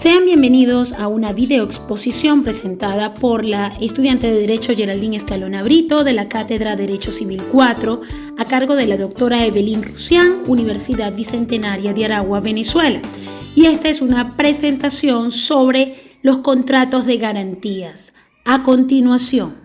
Sean bienvenidos a una videoexposición presentada por la estudiante de Derecho Geraldine Escalona Brito de la Cátedra Derecho Civil 4 a cargo de la doctora Evelyn Rusián, Universidad Bicentenaria de Aragua, Venezuela. Y esta es una presentación sobre los contratos de garantías. A continuación.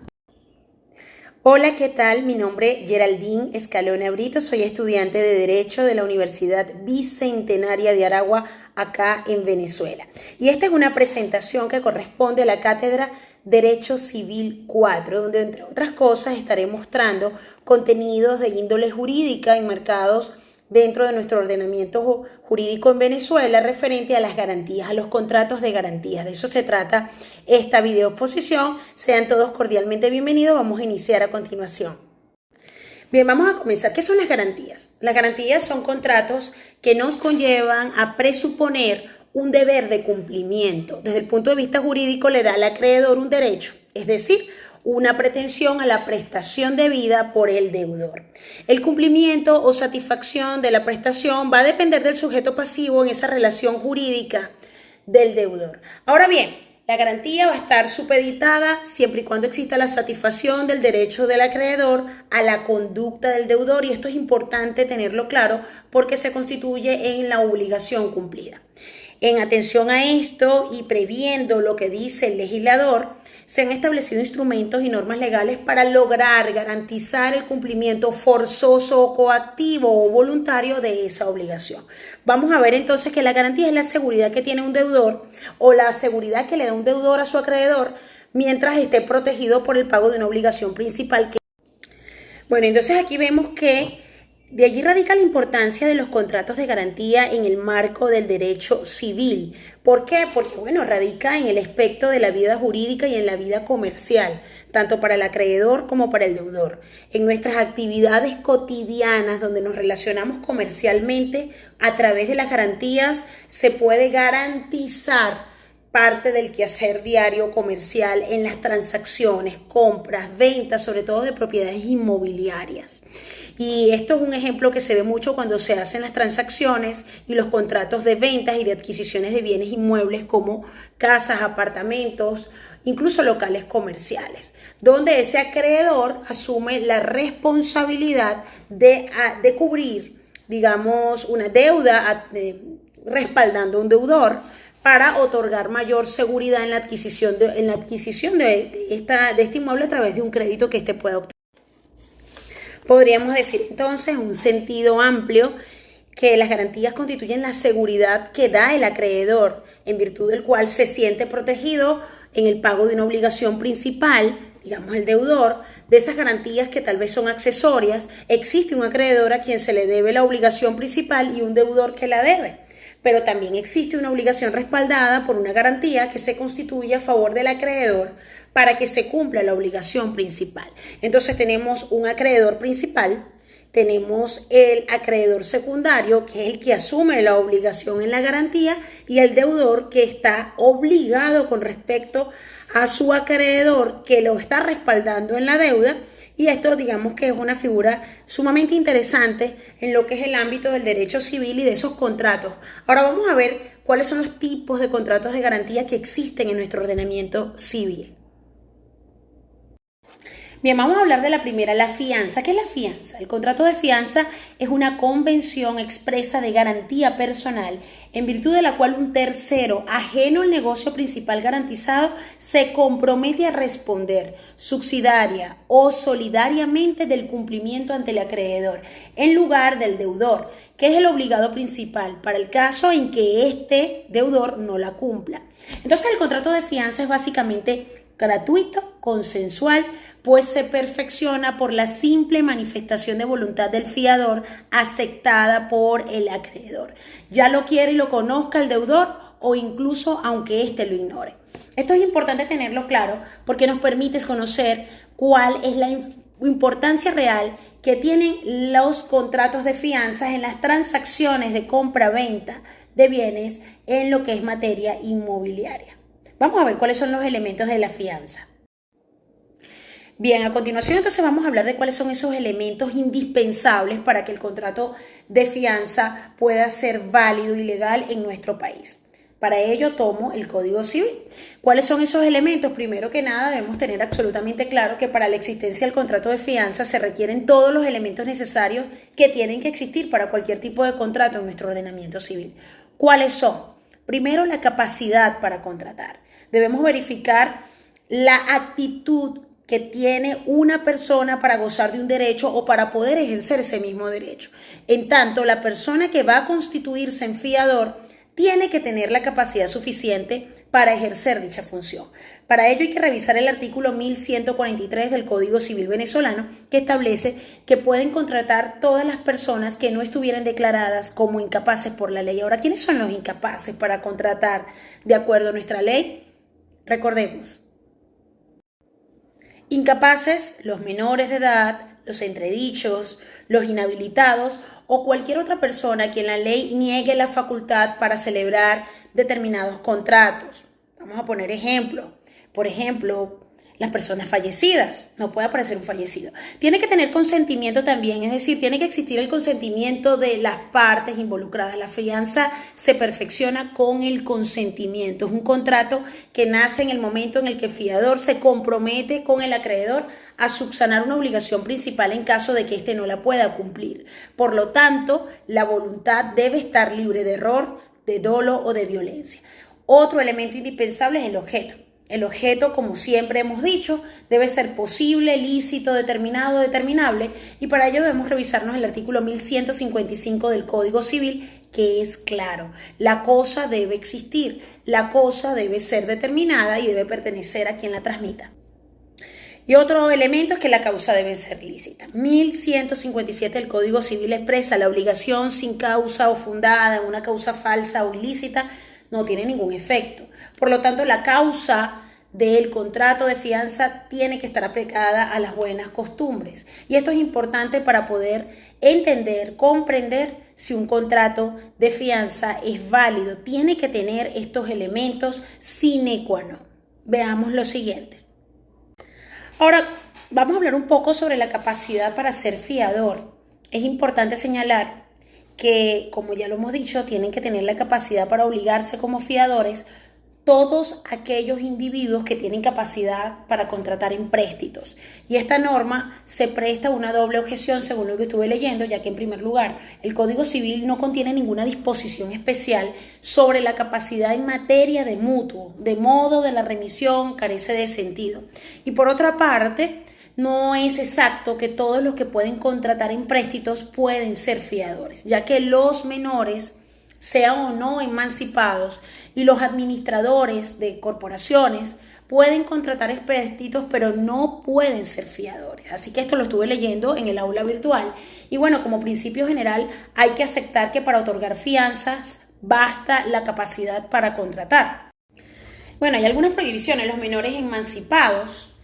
Hola, ¿qué tal? Mi nombre es Geraldine Escalona Brito, soy estudiante de Derecho de la Universidad Bicentenaria de Aragua, acá en Venezuela. Y esta es una presentación que corresponde a la Cátedra Derecho Civil 4, donde entre otras cosas estaré mostrando contenidos de índole jurídica enmarcados dentro de nuestro ordenamiento jurídico en Venezuela referente a las garantías, a los contratos de garantías. De eso se trata esta videoexposición. Sean todos cordialmente bienvenidos. Vamos a iniciar a continuación. Bien, vamos a comenzar. ¿Qué son las garantías? Las garantías son contratos que nos conllevan a presuponer un deber de cumplimiento. Desde el punto de vista jurídico le da al acreedor un derecho, es decir, una pretensión a la prestación debida por el deudor. El cumplimiento o satisfacción de la prestación va a depender del sujeto pasivo en esa relación jurídica del deudor. Ahora bien, la garantía va a estar supeditada siempre y cuando exista la satisfacción del derecho del acreedor a la conducta del deudor, y esto es importante tenerlo claro porque se constituye en la obligación cumplida. En atención a esto y previendo lo que dice el legislador, se han establecido instrumentos y normas legales para lograr garantizar el cumplimiento forzoso o coactivo o voluntario de esa obligación. Vamos a ver entonces que la garantía es la seguridad que tiene un deudor o la seguridad que le da un deudor a su acreedor mientras esté protegido por el pago de una obligación principal. Bueno, entonces aquí vemos que de allí radica la importancia de los contratos de garantía en el marco del derecho civil. ¿Por qué? Porque, radica en el aspecto de la vida jurídica y en la vida comercial, tanto para el acreedor como para el deudor. En nuestras actividades cotidianas, donde nos relacionamos comercialmente, a través de las garantías se puede garantizar parte del quehacer diario comercial en las transacciones, compras, ventas, sobre todo de propiedades inmobiliarias. Y esto es un ejemplo que se ve mucho cuando se hacen las transacciones y los contratos de ventas y de adquisiciones de bienes inmuebles como casas, apartamentos, incluso locales comerciales, donde ese acreedor asume la responsabilidad de cubrir, digamos, una deuda respaldando a un deudor para otorgar mayor seguridad en la adquisición de este inmueble a través de un crédito que éste pueda obtener. Podríamos decir entonces, en un sentido amplio, que las garantías constituyen la seguridad que da el acreedor, en virtud del cual se siente protegido en el pago de una obligación principal, digamos el deudor, de esas garantías que tal vez son accesorias. Existe un acreedor a quien se le debe la obligación principal y un deudor que la debe. Pero también existe una obligación respaldada por una garantía que se constituye a favor del acreedor para que se cumpla la obligación principal. Entonces tenemos un acreedor principal, tenemos el acreedor secundario, que es el que asume la obligación en la garantía, y el deudor, que está obligado con respecto a su acreedor, que lo está respaldando en la deuda. Y esto, digamos que es una figura sumamente interesante en lo que es el ámbito del derecho civil y de esos contratos. Ahora vamos a ver cuáles son los tipos de contratos de garantía que existen en nuestro ordenamiento civil. Bien, vamos a hablar de la primera, la fianza. ¿Qué es la fianza? El contrato de fianza es una convención expresa de garantía personal en virtud de la cual un tercero ajeno al negocio principal garantizado se compromete a responder subsidiaria o solidariamente del cumplimiento ante el acreedor en lugar del deudor, que es el obligado principal para el caso en que este deudor no la cumpla. Entonces el contrato de fianza es básicamente gratuito, consensual, pues se perfecciona por la simple manifestación de voluntad del fiador aceptada por el acreedor, ya lo quiere y lo conozca el deudor o incluso aunque éste lo ignore. Esto es importante tenerlo claro porque nos permite conocer cuál es la importancia real que tienen los contratos de fianzas en las transacciones de compra-venta de bienes en lo que es materia inmobiliaria. Vamos a ver cuáles son los elementos de la fianza. Bien, a continuación entonces vamos a hablar de cuáles son esos elementos indispensables para que el contrato de fianza pueda ser válido y legal en nuestro país. Para ello tomo el Código Civil. ¿Cuáles son esos elementos? Primero que nada, debemos tener absolutamente claro que para la existencia del contrato de fianza se requieren todos los elementos necesarios que tienen que existir para cualquier tipo de contrato en nuestro ordenamiento civil. ¿Cuáles son? Primero, la capacidad para contratar. Debemos verificar la actitud que tiene una persona para gozar de un derecho o para poder ejercer ese mismo derecho. En tanto, la persona que va a constituirse en fiador tiene que tener la capacidad suficiente para ejercer dicha función. Para ello hay que revisar el artículo 1143 del Código Civil venezolano, que establece que pueden contratar todas las personas que no estuvieran declaradas como incapaces por la ley. Ahora, ¿quiénes son los incapaces para contratar de acuerdo a nuestra ley? Recordemos. Incapaces, los menores de edad, los entredichos, los inhabilitados o cualquier otra persona a quien la ley niegue la facultad para celebrar determinados contratos. Vamos a poner ejemplo. Por ejemplo, las personas fallecidas. No puede aparecer un fallecido. Tiene que tener consentimiento también, es decir, tiene que existir el consentimiento de las partes involucradas. La fianza se perfecciona con el consentimiento. Es un contrato que nace en el momento en el que el fiador se compromete con el acreedor a subsanar una obligación principal en caso de que éste no la pueda cumplir. Por lo tanto, la voluntad debe estar libre de error, de dolo o de violencia. Otro elemento indispensable es el objeto. El objeto, como siempre hemos dicho, debe ser posible, lícito, determinado, determinable, y para ello debemos revisarnos el artículo 1155 del Código Civil, que es claro. La cosa debe existir, la cosa debe ser determinada y debe pertenecer a quien la transmita. Y otro elemento es que la causa debe ser lícita. 1157 del Código Civil expresa la obligación sin causa o fundada, una causa falsa o ilícita, no tiene ningún efecto. Por lo tanto, la causa del contrato de fianza tiene que estar aplicada a las buenas costumbres. Y esto es importante para poder entender, comprender si un contrato de fianza es válido. Tiene que tener estos elementos sine qua non. Veamos lo siguiente. Ahora, vamos a hablar un poco sobre la capacidad para ser fiador. Es importante señalar que, como ya lo hemos dicho, tienen que tener la capacidad para obligarse como fiadores todos aquellos individuos que tienen capacidad para contratar empréstitos. Y esta norma se presta a una doble objeción según lo que estuve leyendo, ya que en primer lugar el Código Civil no contiene ninguna disposición especial sobre la capacidad en materia de mutuo, de modo de la remisión, carece de sentido. Y por otra parte, no es exacto que todos los que pueden contratar empréstitos pueden ser fiadores, ya que los menores, sean o no emancipados, y los administradores de corporaciones pueden contratar empréstitos, pero no pueden ser fiadores. Así que esto lo estuve leyendo en el aula virtual. Y bueno, como principio general, hay que aceptar que para otorgar fianzas basta la capacidad para contratar. Bueno, hay algunas prohibiciones. Los menores emancipados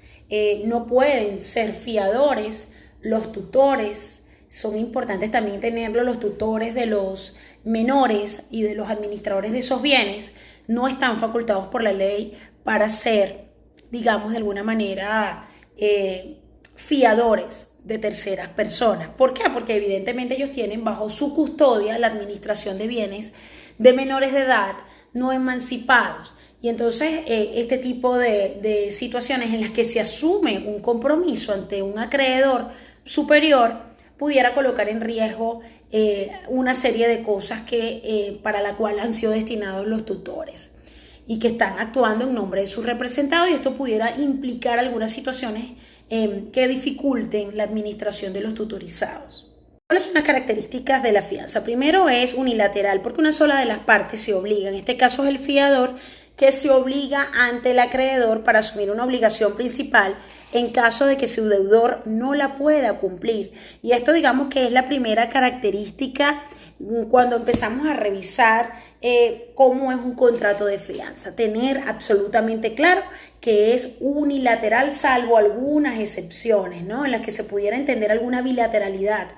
no pueden ser fiadores. Los tutores, son importantes también tenerlo, los tutores de los menores y de los administradores de esos bienes no están facultados por la ley para ser, digamos, de alguna manera fiadores de terceras personas. ¿Por qué? Porque evidentemente ellos tienen bajo su custodia la administración de bienes de menores de edad no emancipados. Y entonces este tipo de situaciones en las que se asume un compromiso ante un acreedor superior pudiera colocar en riesgo una serie de cosas para la cual han sido destinados los tutores y que están actuando en nombre de sus representados, y esto pudiera implicar algunas situaciones que dificulten la administración de los tutorizados. ¿Cuáles son las características de la fianza? Primero, es unilateral, porque una sola de las partes se obliga, en este caso es el fiador, que se obliga ante el acreedor para asumir una obligación principal en caso de que su deudor no la pueda cumplir. Y esto, digamos, que es la primera característica cuando empezamos a revisar cómo es un contrato de fianza. Tener absolutamente claro que es unilateral, salvo algunas excepciones, ¿no?, en las que se pudiera entender alguna bilateralidad,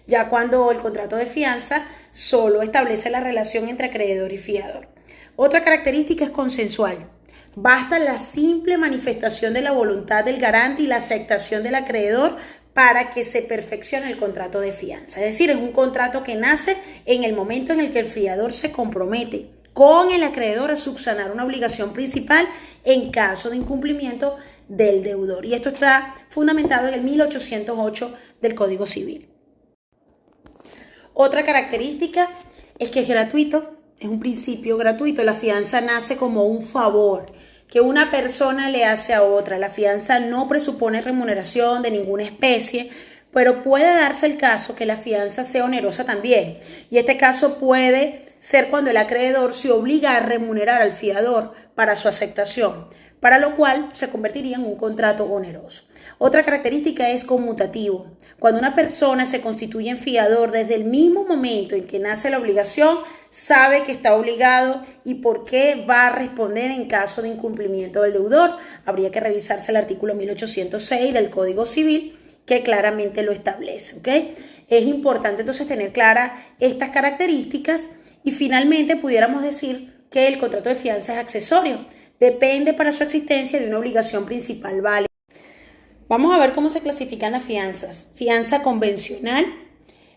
ya cuando el contrato de fianza solo establece la relación entre acreedor y fiador. Otra característica es consensual. Basta la simple manifestación de la voluntad del garante y la aceptación del acreedor para que se perfeccione el contrato de fianza. Es decir, es un contrato que nace en el momento en el que el fiador se compromete con el acreedor a subsanar una obligación principal en caso de incumplimiento del deudor. Y esto está fundamentado en el 1808 del Código Civil. Otra característica es que es gratuito, es un principio gratuito. La fianza nace como un favor que una persona le hace a otra. La fianza no presupone remuneración de ninguna especie, pero puede darse el caso que la fianza sea onerosa también. Y este caso puede ser cuando el acreedor se obliga a remunerar al fiador para su aceptación, para lo cual se convertiría en un contrato oneroso. Otra característica es conmutativo. Cuando una persona se constituye en fiador, desde el mismo momento en que nace la obligación, sabe que está obligado y por qué va a responder en caso de incumplimiento del deudor. Habría que revisarse el artículo 1806 del Código Civil, que claramente lo establece, ¿ok? Es importante entonces tener claras estas características y finalmente pudiéramos decir que el contrato de fianza es accesorio. Depende para su existencia de una obligación principal válida. Vamos a ver cómo se clasifican las fianzas. Fianza convencional.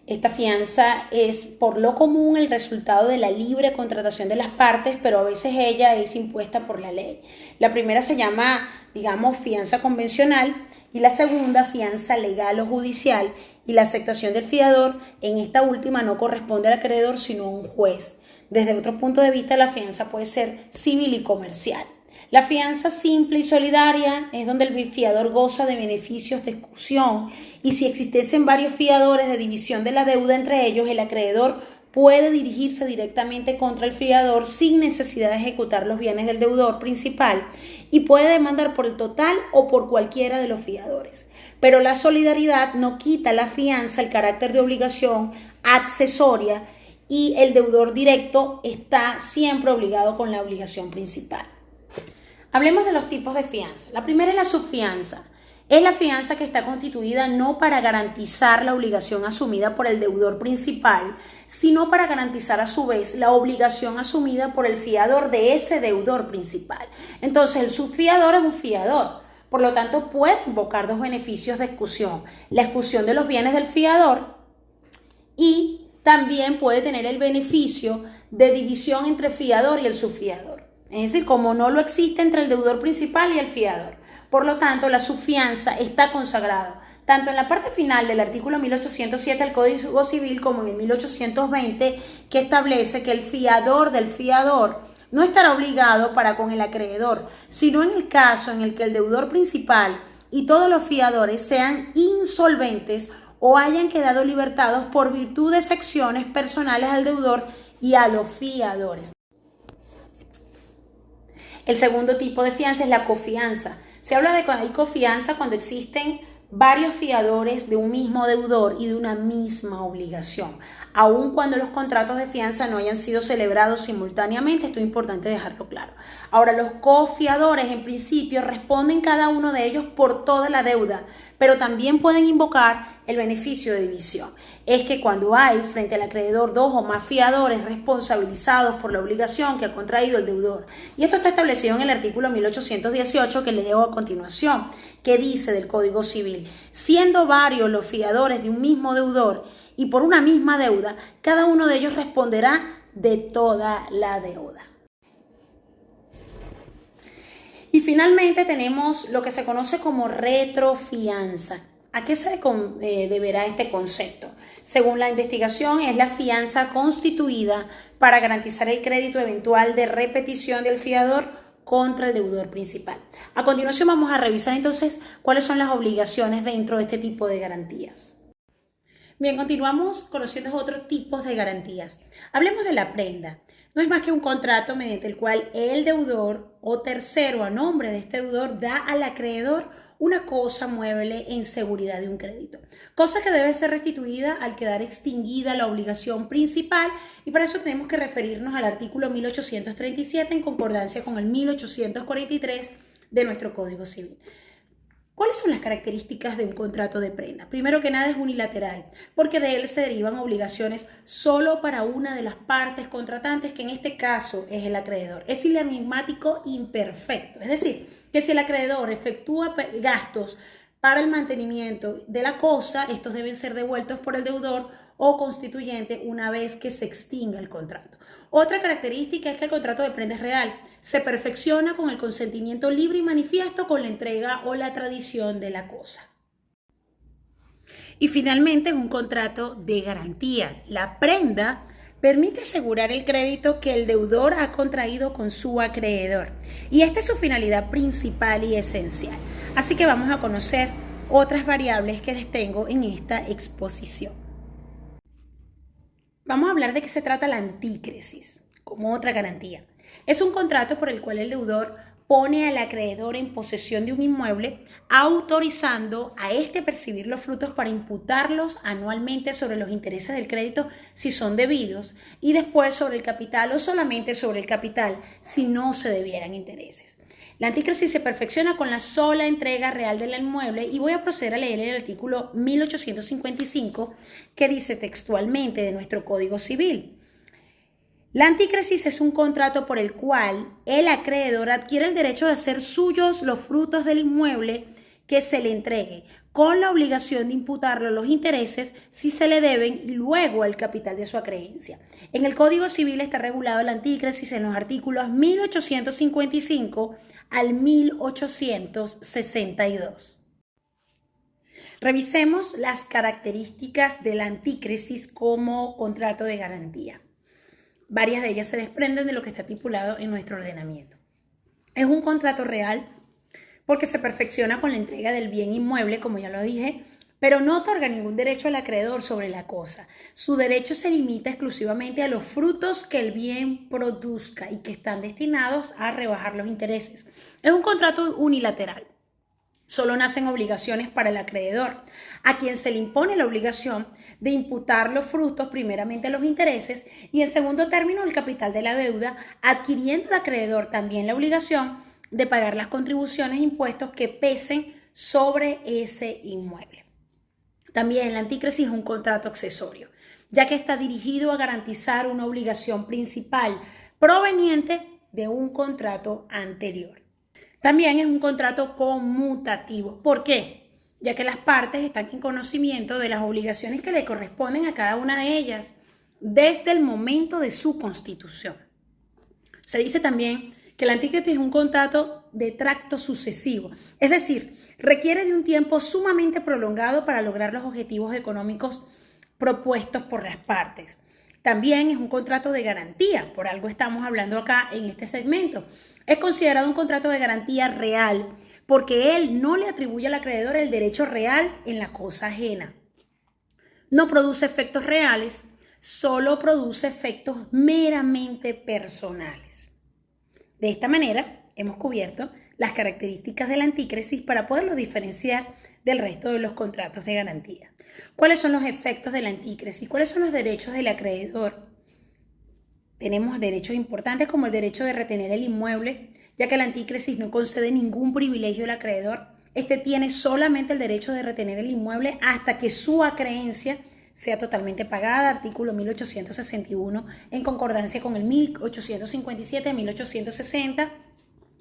Esta fianza es por lo común el resultado de la libre contratación de las partes, pero a veces ella es impuesta por la ley. La primera se llama, digamos, fianza convencional y la segunda, fianza legal o judicial, y la aceptación del fiador en esta última no corresponde al acreedor sino a un juez. Desde otro punto de vista, la fianza puede ser civil y comercial. La fianza simple y solidaria es donde el fiador goza de beneficios de exclusión y si existiesen varios fiadores de división de la deuda entre ellos, el acreedor puede dirigirse directamente contra el fiador sin necesidad de ejecutar los bienes del deudor principal y puede demandar por el total o por cualquiera de los fiadores. Pero la solidaridad no quita a la fianza el carácter de obligación accesoria y el deudor directo está siempre obligado con la obligación principal. Hablemos de los tipos de fianza. La primera es la subfianza. Es la fianza que está constituida no para garantizar la obligación asumida por el deudor principal, sino para garantizar a su vez la obligación asumida por el fiador de ese deudor principal. Entonces, el subfiador es un fiador, por lo tanto puede invocar dos beneficios de exclusión: la exclusión de los bienes del fiador y también puede tener el beneficio de división entre fiador y el subfiador. Es decir, como no lo existe entre el deudor principal y el fiador. Por lo tanto, la subfianza está consagrada tanto en la parte final del artículo 1807 del Código Civil como en el 1820, que establece que el fiador del fiador no estará obligado para con el acreedor, sino en el caso en el que el deudor principal y todos los fiadores sean insolventes o hayan quedado libertados por virtud de excepciones personales al deudor y a los fiadores. El segundo tipo de fianza es la cofianza. Se habla de que hay cofianza cuando existen varios fiadores de un mismo deudor y de una misma obligación, aun cuando los contratos de fianza no hayan sido celebrados simultáneamente. Esto es importante dejarlo claro. Ahora, los cofiadores en principio responden cada uno de ellos por toda la deuda, pero también pueden invocar el beneficio de división. Es que cuando hay frente al acreedor dos o más fiadores responsabilizados por la obligación que ha contraído el deudor. Y esto está establecido en el artículo 1818 que le leo a continuación, que dice del Código Civil: siendo varios los fiadores de un mismo deudor y por una misma deuda, cada uno de ellos responderá de toda la deuda. Y finalmente tenemos lo que se conoce como retrofianza. ¿A qué se deberá este concepto? Según la investigación, es la fianza constituida para garantizar el crédito eventual de repetición del fiador contra el deudor principal. A continuación vamos a revisar entonces cuáles son las obligaciones dentro de este tipo de garantías. Bien, continuamos conociendo otros tipos de garantías. Hablemos de la prenda. No es más que un contrato mediante el cual el deudor o tercero a nombre de este deudor da al acreedor una cosa mueble en seguridad de un crédito, cosa que debe ser restituida al quedar extinguida la obligación principal, y para eso tenemos que referirnos al artículo 1837 en concordancia con el 1843 de nuestro Código Civil. ¿Cuáles son las características de un contrato de prenda? Primero que nada, es unilateral, porque de él se derivan obligaciones solo para una de las partes contratantes, que en este caso es el acreedor. Es enigmático imperfecto, es decir, que si el acreedor efectúa gastos para el mantenimiento de la cosa, estos deben ser devueltos por el deudor o constituyente una vez que se extinga el contrato. Otra característica es que el contrato de prenda es real. Se perfecciona con el consentimiento libre y manifiesto con la entrega o la tradición de la cosa. Y finalmente es un contrato de garantía. La prenda permite asegurar el crédito que el deudor ha contraído con su acreedor. Y esta es su finalidad principal y esencial. Así que vamos a conocer otras variables que les tengo en esta exposición. Vamos a hablar de qué se trata la antícresis como otra garantía. Es un contrato por el cual el deudor pone al acreedor en posesión de un inmueble, autorizando a éste percibir los frutos para imputarlos anualmente sobre los intereses del crédito si son debidos y después sobre el capital o solamente sobre el capital si no se debieran intereses. La antícresis se perfecciona con la sola entrega real del inmueble y voy a proceder a leer el artículo 1855 que dice textualmente de nuestro Código Civil. La antícresis es un contrato por el cual el acreedor adquiere el derecho de hacer suyos los frutos del inmueble que se le entregue, con la obligación de imputarlo los intereses si se le deben y luego el capital de su acreencia. En el Código Civil está regulado la antícresis en los artículos 1855 al 1862. Revisemos las características de la antícresis como contrato de garantía. Varias de ellas se desprenden de lo que está estipulado en nuestro ordenamiento. Es un contrato real porque se perfecciona con la entrega del bien inmueble, como ya lo dije, pero no otorga ningún derecho al acreedor sobre la cosa. Su derecho se limita exclusivamente a los frutos que el bien produzca y que están destinados a rebajar los intereses. Es un contrato unilateral. Solo nacen obligaciones para el acreedor, a quien se le impone la obligación de imputar los frutos, primeramente los intereses, y en segundo término el capital de la deuda, adquiriendo el acreedor también la obligación de pagar las contribuciones e impuestos que pesen sobre ese inmueble. También la antícresis es un contrato accesorio, ya que está dirigido a garantizar una obligación principal proveniente de un contrato anterior. También es un contrato conmutativo. ¿Por qué? Ya que las partes están en conocimiento de las obligaciones que le corresponden a cada una de ellas desde el momento de su constitución. Se dice también que la antícresis es un contrato de tracto sucesivo, es decir, requiere de un tiempo sumamente prolongado para lograr los objetivos económicos propuestos por las partes. También es un contrato de garantía, por algo estamos hablando acá en este segmento. Es considerado un contrato de garantía real porque él no le atribuye al acreedor el derecho real en la cosa ajena. No produce efectos reales, solo produce efectos meramente personales. De esta manera, hemos cubierto las características de la antícresis para poderlo diferenciar del resto de los contratos de garantía. ¿Cuáles son los efectos de la antícresis? ¿Cuáles son los derechos del acreedor? Tenemos derechos importantes como el derecho de retener el inmueble, ya que la antícresis no concede ningún privilegio al acreedor. Este tiene solamente el derecho de retener el inmueble hasta que su acreencia sea totalmente pagada, artículo 1861, en concordancia con el 1857-1860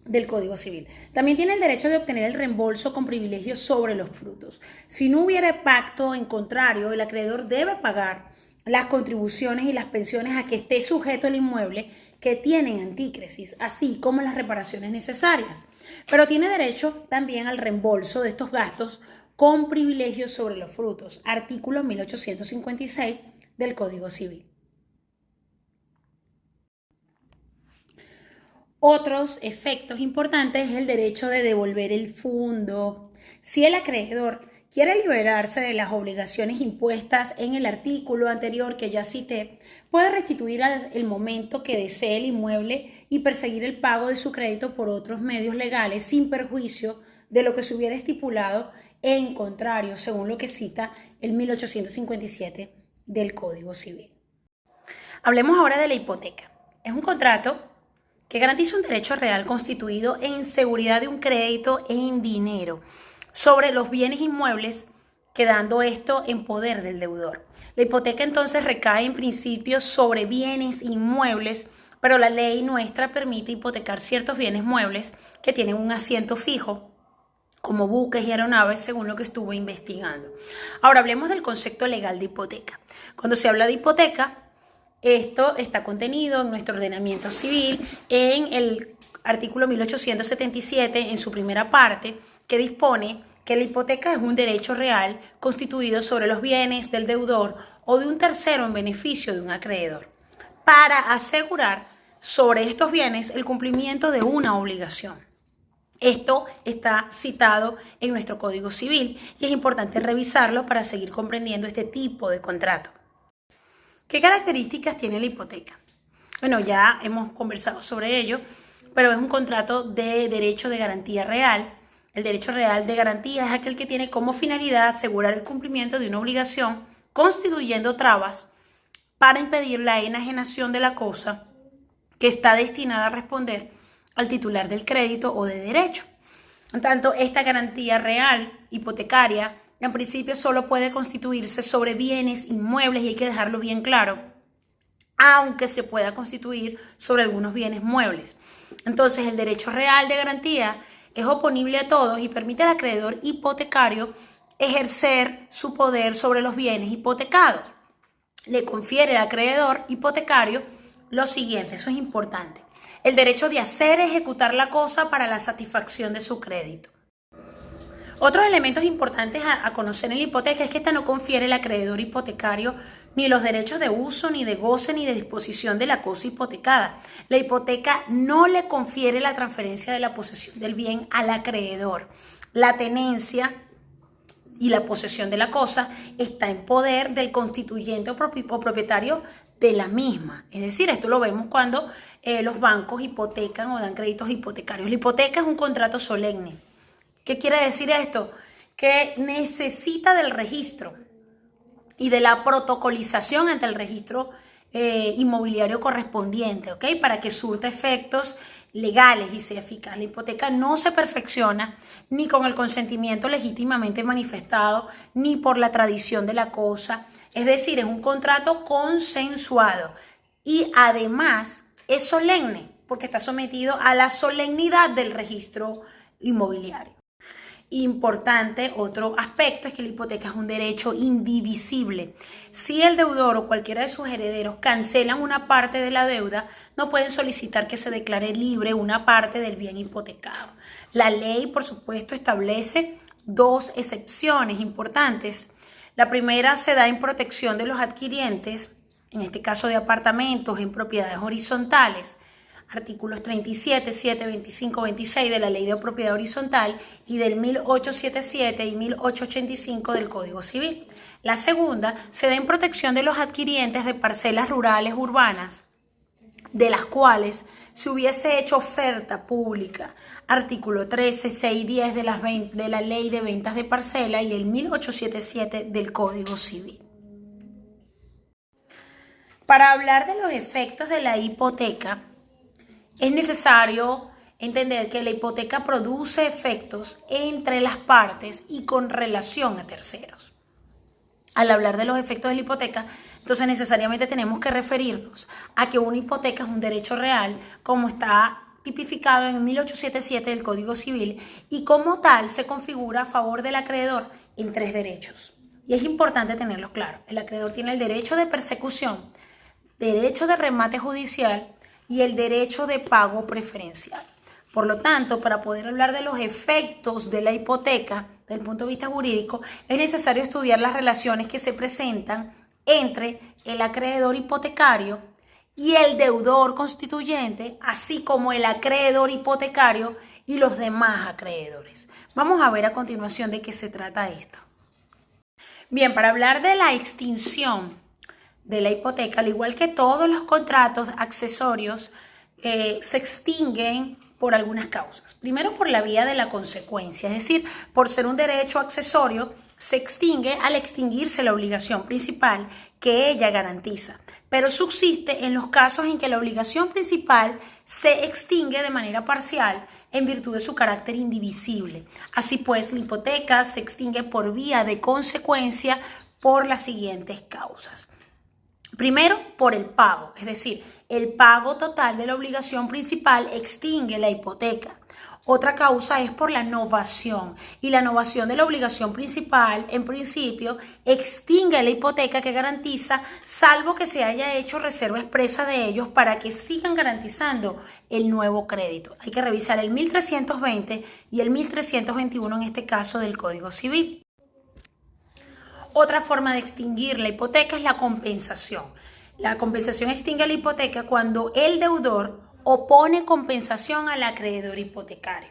del Código Civil. También tiene el derecho de obtener el reembolso con privilegio sobre los frutos. Si no hubiera pacto en contrario, el acreedor debe pagar las contribuciones y las pensiones a que esté sujeto el inmueble que tienen antícresis, así como las reparaciones necesarias. Pero tiene derecho también al reembolso de estos gastos con privilegios sobre los frutos, artículo 1856 del Código Civil. Otros efectos importantes es el derecho de devolver el fondo. Si el acreedor quiere liberarse de las obligaciones impuestas en el artículo anterior que ya cité, puede restituir al momento que desee el inmueble y perseguir el pago de su crédito por otros medios legales sin perjuicio de lo que se hubiera estipulado en contrario, según lo que cita el 1857 del Código Civil. Hablemos ahora de la hipoteca. Es un contrato que garantiza un derecho real constituido en seguridad de un crédito en dinero sobre los bienes inmuebles, quedando esto en poder del deudor. La hipoteca entonces recae en principio sobre bienes inmuebles, pero la ley nuestra permite hipotecar ciertos bienes muebles que tienen un asiento fijo como buques y aeronaves, según lo que estuve investigando. Ahora hablemos del concepto legal de hipoteca. Cuando se habla de hipoteca, esto está contenido en nuestro ordenamiento civil en el artículo 1877, en su primera parte, que dispone que la hipoteca es un derecho real constituido sobre los bienes del deudor o de un tercero en beneficio de un acreedor, para asegurar sobre estos bienes el cumplimiento de una obligación. Esto está citado en nuestro Código Civil y es importante revisarlo para seguir comprendiendo este tipo de contrato. ¿Qué características tiene la hipoteca? Bueno, ya hemos conversado sobre ello, pero es un contrato de derecho de garantía real. El derecho real de garantía es aquel que tiene como finalidad asegurar el cumplimiento de una obligación, constituyendo trabas para impedir la enajenación de la cosa que está destinada a responder al titular del crédito o de derecho. En tanto, esta garantía real hipotecaria en principio solo puede constituirse sobre bienes inmuebles, y hay que dejarlo bien claro, aunque se pueda constituir sobre algunos bienes muebles. Entonces, el derecho real de garantía es oponible a todos y permite al acreedor hipotecario ejercer su poder sobre los bienes hipotecados. Le confiere al acreedor hipotecario lo siguiente, eso es importante: el derecho de hacer ejecutar la cosa para la satisfacción de su crédito. Otros elementos importantes a conocer en la hipoteca es que esta no confiere al acreedor hipotecario ni los derechos de uso, ni de goce, ni de disposición de la cosa hipotecada. La hipoteca no le confiere la transferencia de la posesión del bien al acreedor. La tenencia y la posesión de la cosa está en poder del constituyente o propietario de la misma. Es decir, esto lo vemos cuando los bancos hipotecan o dan créditos hipotecarios. La hipoteca es un contrato solemne. ¿Qué quiere decir esto? Que necesita del registro y de la protocolización ante el registro inmobiliario correspondiente, ¿ok? Para que surta efectos legales y sea eficaz. La hipoteca no se perfecciona ni con el consentimiento legítimamente manifestado, ni por la tradición de la cosa. Es decir, es un contrato consensuado y además es solemne porque está sometido a la solemnidad del registro inmobiliario. Importante, otro aspecto es que la hipoteca es un derecho indivisible. Si el deudor o cualquiera de sus herederos cancelan una parte de la deuda, no pueden solicitar que se declare libre una parte del bien hipotecado. La ley, por supuesto, establece dos excepciones importantes. La primera se da en protección de los adquirientes, en este caso de apartamentos en propiedades horizontales, artículos 37, 7, 25, 26 de la Ley de Propiedad Horizontal y del 1877 y 1885 del Código Civil. La segunda se da en protección de los adquirientes de parcelas rurales urbanas, de las cuales se hubiese hecho oferta pública, artículo 13, 6 y 10 de la Ley de Ventas de Parcela y el 1877 del Código Civil. Para hablar de los efectos de la hipoteca, es necesario entender que la hipoteca produce efectos entre las partes y con relación a terceros. Al hablar de los efectos de la hipoteca, entonces necesariamente tenemos que referirnos a que una hipoteca es un derecho real, como está tipificado en 1877 del Código Civil, y como tal se configura a favor del acreedor en tres derechos. Y es importante tenerlos claros. El acreedor tiene el derecho de persecución, derecho de remate judicial y el derecho de pago preferencial. Por lo tanto, para poder hablar de los efectos de la hipoteca desde el punto de vista jurídico, es necesario estudiar las relaciones que se presentan entre el acreedor hipotecario y el deudor constituyente, así como el acreedor hipotecario y los demás acreedores. Vamos a ver a continuación de qué se trata esto. Bien, para hablar de la extinción de la hipoteca, al igual que todos los contratos accesorios, se extinguen por algunas causas. Primero, por la vía de la consecuencia, es decir, por ser un derecho accesorio, se extingue al extinguirse la obligación principal que ella garantiza, pero subsiste en los casos en que la obligación principal se extingue de manera parcial en virtud de su carácter indivisible. Así pues, la hipoteca se extingue por vía de consecuencia por las siguientes causas. Primero, por el pago, es decir, el pago total de la obligación principal extingue la hipoteca. Otra causa es por la novación, y la novación de la obligación principal, en principio, extingue la hipoteca que garantiza, salvo que se haya hecho reserva expresa de ellos para que sigan garantizando el nuevo crédito. Hay que revisar el 1320 y el 1321 en este caso del Código Civil. Otra forma de extinguir la hipoteca es la compensación. La compensación extingue la hipoteca cuando el deudor opone compensación al acreedor hipotecario.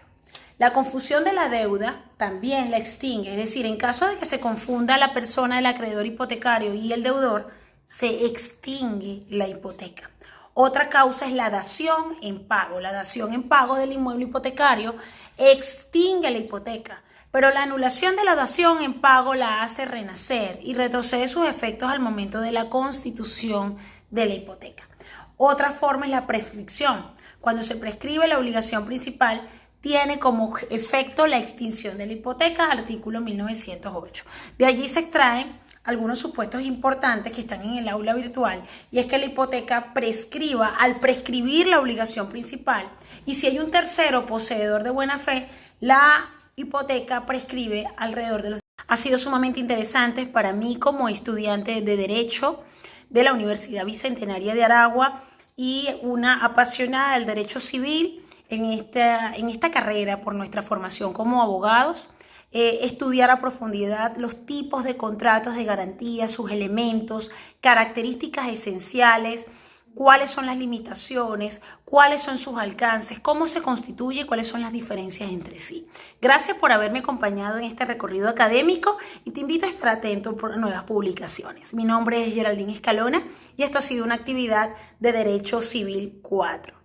La confusión de la deuda también la extingue, es decir, en caso de que se confunda la persona del acreedor hipotecario y el deudor, se extingue la hipoteca. Otra causa es la dación en pago. La dación en pago del inmueble hipotecario extingue la hipoteca, pero la anulación de la dación en pago la hace renacer y retrocede sus efectos al momento de la constitución de la hipoteca. Otra forma es la prescripción. Cuando se prescribe la obligación principal, tiene como efecto la extinción de la hipoteca, artículo 1908. De allí se extraen algunos supuestos importantes que están en el aula virtual, y es que la hipoteca prescriba al prescribir la obligación principal, y si hay un tercero poseedor de buena fe, la hipoteca prescribe alrededor de los... Ha sido sumamente interesante para mí como estudiante de Derecho de la Universidad Bicentenaria de Aragua y una apasionada del derecho civil en esta carrera por nuestra formación como abogados, estudiar a profundidad los tipos de contratos de garantía, sus elementos, características esenciales, cuáles son las limitaciones, cuáles son sus alcances, cómo se constituye y cuáles son las diferencias entre sí. Gracias por haberme acompañado en este recorrido académico y te invito a estar atento por nuevas publicaciones. Mi nombre es Geraldine Escalona y esto ha sido una actividad de Derecho Civil 4.